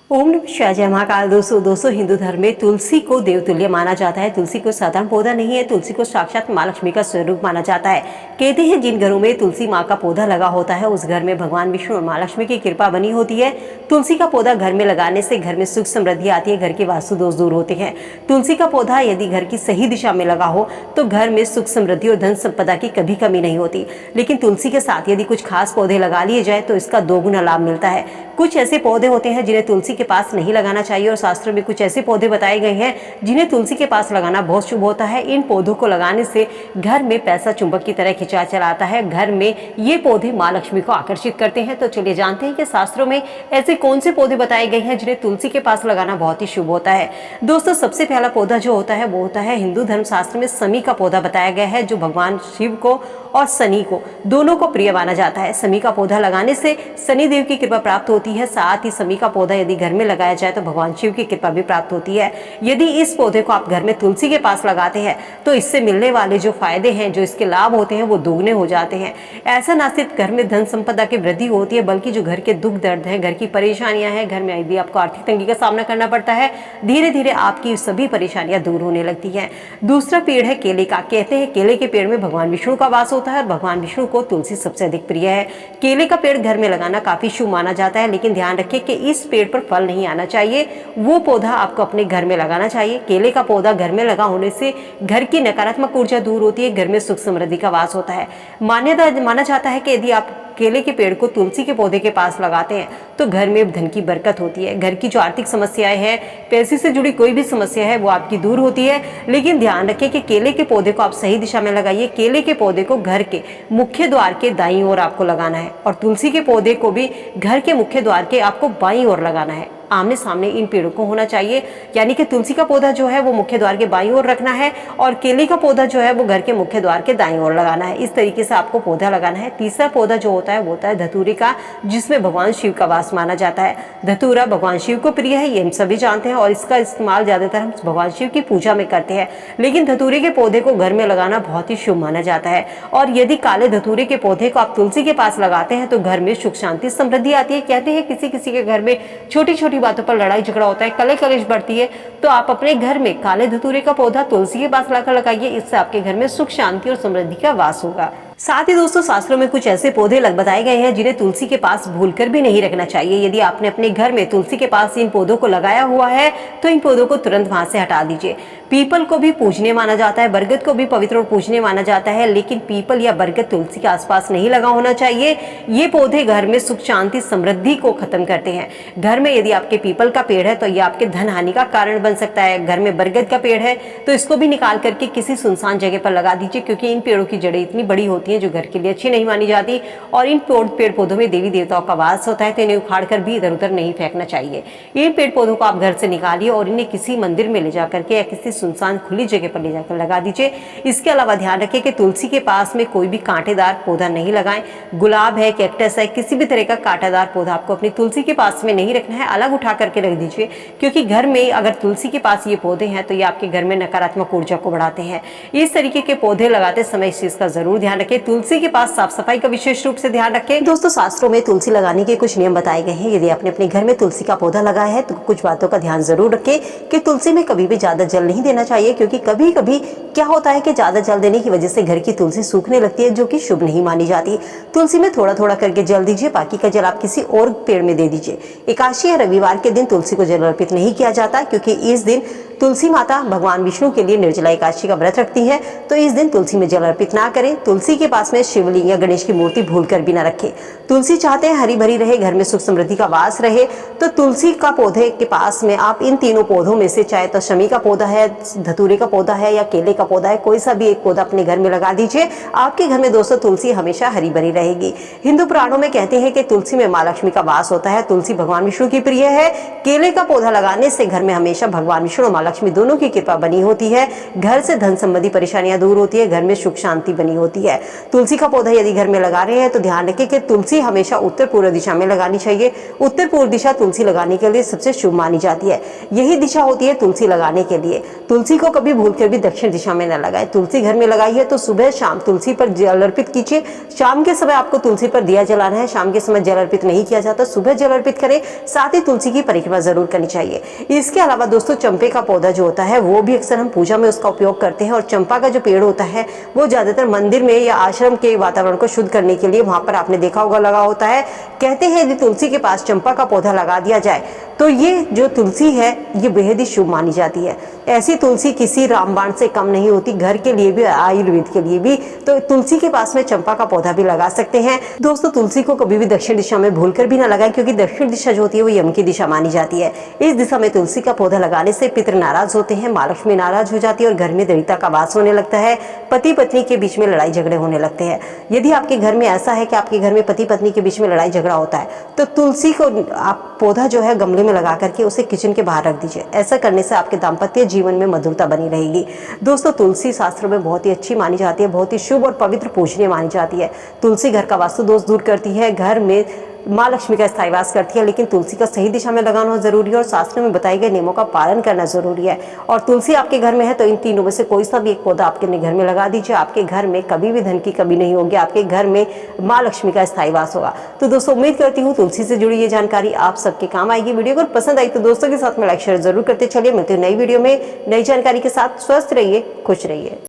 ओम नमः शिवाय। जय महाकाल। दोस्तों हिंदू धर्म में तुलसी को देवतुल्य माना जाता है। तुलसी को साधारण पौधा नहीं है, तुलसी को साक्षात माँ लक्ष्मी का स्वरूप माना जाता है। कहते हैं जिन घरों में तुलसी माँ का पौधा लगा होता है उस घर में भगवान विष्णु और माँ लक्ष्मी की कृपा बनी होती है। तुलसी का पौधा घर में लगाने से घर में सुख समृद्धि आती है, घर के वास्तु दोष दूर होते हैं। तुलसी का पौधा यदि घर की सही दिशा में लगा हो तो घर में सुख समृद्धि और धन संपदा की कभी कमी नहीं होती। लेकिन तुलसी के साथ यदि कुछ खास पौधे लगा लिए जाए तो इसका दोगुना लाभ मिलता है। कुछ ऐसे पौधे होते हैं जिन्हें तुलसी के पास नहीं लगाना चाहिए और शास्त्रों में कुछ ऐसे पौधे बताए गए हैं जिन्हें तुलसी के पास लगाना बहुत शुभ होता है। इन पौधों को लगाने से घर में पैसा चुंबक की तरह खिंचा चला आता है। घर में ये पौधे माँ लक्ष्मी को आकर्षित करते हैं। तो चलिए जानते हैं कि शास्त्रों में ऐसे कौन से पौधे बताए गए हैं जिन्हें तुलसी के पास लगाना बहुत ही शुभ होता है। दोस्तों सबसे पहला पौधा जो होता है वो होता है हिंदू धर्म शास्त्र में समी का पौधा बताया गया है, जो भगवान शिव को और शनि को दोनों को प्रिय माना जाता है। समी का पौधा लगाने से शनि देव की कृपा प्राप्त होती है। साथ ही समी का पौधा यदि घर में लगाया जाए तो भगवान शिव की कृपा भी प्राप्त होती है। यदि इस पौधे को आप घर में तुलसी के पास लगाते हैं तो इससे मिलने वाले जो फायदे हैं, जो इसके लाभ होते हैं वो दोगुने हो जाते हैं। ऐसा न सिर्फ घर में धन संपदा की वृद्धि होती है बल्कि जो घर के दुख दर्द है, घर की परेशानियां हैं, घर में यदि आपको आर्थिक तंगी का सामना करना पड़ता है, धीरे धीरे आपकी सभी परेशानियां दूर होने लगती हैं। दूसरा पेड़ है केले का। कहते हैं केले के पेड़ में भगवान विष्णु का वास होता है और भगवान विष्णु को तुलसी सबसे अधिक प्रिय है। केले का पेड़ घर में लगाना काफी शुभ माना जाता है, लेकिन ध्यान रखें कि इस पेड़ पर फल नहीं आना चाहिए। वो पौधा आपको अपने घर में लगाना चाहिए। केले का पौधा घर में लगा होने से घर की नकारात्मक ऊर्जा दूर होती है, घर में सुख समृद्धि का वास होता है। माना जाता है कि यदि आप केले के पेड़ को तुलसी के पौधे के पास लगाते हैं तो घर में धन की बरकत होती है। घर की जो आर्थिक समस्याएं हैं, पैसे से जुड़ी कोई भी समस्या है वो आपकी दूर होती है। लेकिन ध्यान रखें कि केले के पौधे को आप सही दिशा में लगाइए। केले के पौधे को घर के मुख्य द्वार के दाईं ओर आपको लगाना है और तुलसी के पौधे को भी घर के मुख्य द्वार के आपको बाईं ओर लगाना है। आमने सामने इन पेड़ों को होना चाहिए, यानी कि तुलसी का पौधा जो है वो मुख्य द्वार के बाईं ओर रखना है और केले का पौधा जो है वो घर के मुख्य द्वार के दाईं ओर लगाना है। इस तरीके से आपको पौधा लगाना है। तीसरा पौधा जो होता है वो होता है धतूरे का, जिसमें भगवान शिव का वास माना जाता है। धतूरा भगवान शिव को प्रिय है, ये हम सभी जानते हैं और इसका इस्तेमाल ज्यादातर हम भगवान शिव की पूजा में करते हैं। लेकिन धतूरे के पौधे को घर में लगाना बहुत ही शुभ माना जाता है और यदि काले धतूरे के पौधे को आप तुलसी के पास लगाते हैं तो घर में सुख शांति समृद्धि आती है। कहते हैं किसी किसी के घर में छोटी छोटी बातों पर लड़ाई झगड़ा होता है, कले कलेश बढ़ती है, तो आप अपने घर में काले धतूरे का पौधा तुलसी के पास लाकर लगाइए। इससे आपके घर में सुख शांति और समृद्धि का वास होगा। साथ ही दोस्तों शास्त्रों में कुछ ऐसे पौधे बताए गए हैं जिन्हें तुलसी के पास भूलकर भी नहीं रखना चाहिए। यदि आपने अपने घर में तुलसी के पास इन पौधों को लगाया हुआ है तो इन पौधों को तुरंत वहां से हटा दीजिए। पीपल को भी पूजनीय माना जाता है, बरगद को भी पवित्र और पूजनीय माना जाता है, लेकिन पीपल या बरगद तुलसी के आसपास नहीं लगा होना चाहिए। ये पौधे घर में सुख शांति समृद्धि को खत्म करते हैं। घर में यदि आपके पीपल का पेड़ है तो ये आपके धन हानि का कारण बन सकता है। घर में बरगद का पेड़ है तो इसको भी निकाल करके किसी सुनसान जगह पर लगा दीजिए, क्योंकि इन पेड़ों की जड़ें इतनी बड़ी होती हैं जो घर के लिए अच्छी नहीं मानी जाती और इन पेड़ पौधों में देवी देवताओं का वास होता है, तो इन्हें उखाड़ कर भी इधर उधर नहीं फेंकना चाहिए। इन पेड़ पौधों को आप घर से निकालिए और इन्हें किसी मंदिर में ले जाकर के या किसी सुनसान खुली जगह पर ले जाकर लगा दीजिए। इसके अलावा ध्यान रखें कि तुलसी के पास में कोई भी कांटेदार पौधा नहीं लगाएं। गुलाब है, कैक्टस है, किसी भी तरह का कांटेदार पौधा आपको अपनी तुलसी के पास में नहीं रखना है, अलग उठा करके रख दीजिए। क्योंकि घर में अगर तुलसी के पास ये पौधे हैं तो ये आपके घर में नकारात्मक ऊर्जा को बढ़ाते हैं। इस तरीके के पौधे लगाते समय इस चीज का जरूर ध्यान रखें। तुलसी के पास साफ सफाई का विशेष रूप से ध्यान रखें। दोस्तों शास्त्रों में तुलसी लगाने के कुछ नियम बताए गए हैं। यदि आपने अपने घर में तुलसी का पौधा लगाया है तो कुछ बातों का ध्यान जरूर रखें कि तुलसी में कभी भी ज्यादा जल नहीं देना चाहिए, क्योंकि कभी कभी क्या होता है कि ज्यादा जल देने की वजह से घर की तुलसी सूखने लगती है, जो कि शुभ नहीं मानी जाती। तुलसी में थोड़ा थोड़ा करके जल दीजिए, बाकी का जल आप किसी और पेड़ में दे दीजिए। एकादशी या रविवार के दिन तुलसी को जल अर्पित नहीं किया जाता, क्योंकि इस दिन तुलसी माता भगवान विष्णु के लिए निर्जला एकादशी का व्रत रखती है, तो इस दिन तुलसी में जल अर्पित ना करें। तुलसी के पास में शिवलिंग या गणेश की मूर्ति भूलकर भी ना रखें। तुलसी चाहते हैं हरी भरी रहे, घर में सुख समृद्धि का वास रहे, तो तुलसी का पौधे के पास में आप इन तीनों पौधों में से चाहे तो शमी का पौधा है, धतूरे का पौधा है या केले का पौधा है, कोई सा भी एक पौधा अपने घर में लगा दीजिए। आपके घर में दोस्तों तुलसी हमेशा हरी भरी रहेगी। हिंदू पुराणों में कहते हैं कि तुलसी में माँ लक्ष्मी का वास होता है। तुलसी भगवान विष्णु की प्रिय है। केले का पौधा लगाने से घर में हमेशा भगवान विष्णु और माँ लक्ष्मी दोनों की कृपा बनी होती है। घर से धन संबंधी परेशानियां दूर होती है, घर में सुख शांति बनी होती है। तुलसी का पौधा यदि घर में लगा रहे हैं तो ध्यान रखें कि तुलसी हमेशा उत्तर पूर्व दिशा में लगानी चाहिए। उत्तर पूर्व दिशा तुलसी लगाने के लिए सबसे शुभ मानी जाती है। यही दिशा होती है तुलसी लगाने के लिए। तुलसी को कभी भूलकर भी दक्षिण दिशा में न लगाएं। तुलसी घर में लगाई है तो सुबह शाम तुलसी पर जल अर्पित कीजिए। शाम के समय आपको तुलसी पर दिया जलाना है। शाम के समय जल अर्पित नहीं किया जाता, सुबह जल अर्पित करें। साथ ही तुलसी की परिक्रमा जरूर करनी चाहिए। इसके अलावा दोस्तों, चंपे का पौधा जो होता है वो भी अक्सर हम पूजा में उसका उपयोग करते हैं। और चंपा का जो पेड़ होता है वो ज्यादातर मंदिर में या आश्रम के वातावरण को शुद्ध करने के लिए वहां पर आपने देखा होगा लगा होता है। कहते हैं यदि तुलसी के पास चंपा का पौधा लगा दिया जाए तो ये जो तुलसी है ये बेहद ही शुभ मानी जाती है। ऐसी तुलसी किसी रामबाण से कम नहीं होती, घर के लिए भी, आयुर्वेद के लिए भी। तो तुलसी के पास में चंपा का पौधा भी लगा सकते हैं। दोस्तों, तुलसी को कभी भी दक्षिण दिशा में भूलकर भी ना लगाएं, क्योंकि दक्षिण दिशा जो होती है वो यम की दिशा मानी जाती है। इस दिशा में तुलसी का पौधा लगाने से पितर नाराज होते हैं, माँ लक्ष्मी नाराज हो जाती है और घर में दरिद्रता का वास होने लगता है। पति पत्नी के बीच में लड़ाई झगड़े होने लगते हैं। यदि आपके घर में ऐसा है कि आपके घर में पति पत्नी के बीच में लड़ाई झगड़ा होता है तो तुलसी को आप पौधा जो है गमले में लगा करके उसे किचन के बाहर रख दीजिए। ऐसा करने से आपके दाम्पत्य जीवन में मधुरता बनी रहेगी। दोस्तों, तुलसी शास्त्रों में बहुत ही अच्छी मानी जाती है, बहुत ही शुभ और पवित्र पूजनीय मानी जाती है। तुलसी घर का वास्तु दोष दूर करती है, घर में माँ लक्ष्मी का स्थायी वास करती है। लेकिन तुलसी का सही दिशा में लगाना जरूरी है और शास्त्र में बताए गए नियमों का पालन करना जरूरी है। और तुलसी आपके घर में है तो इन तीनों में से कोई सा भी एक पौधा आपके घर में लगा दीजिए। आपके घर में कभी भी धन की कमी नहीं होगी, आपके घर में माँ लक्ष्मी का स्थायी वास होगा। तो दोस्तों, उम्मीद करती हूँ तुलसी से जुड़ी ये जानकारी आप सबके काम आएगी। वीडियो अगर पसंद आई तो दोस्तों के साथ में लाइक शेयर जरूर करते चलिए। मिलते हैं नई वीडियो में नई जानकारी के साथ। स्वस्थ रहिए, खुश रहिए।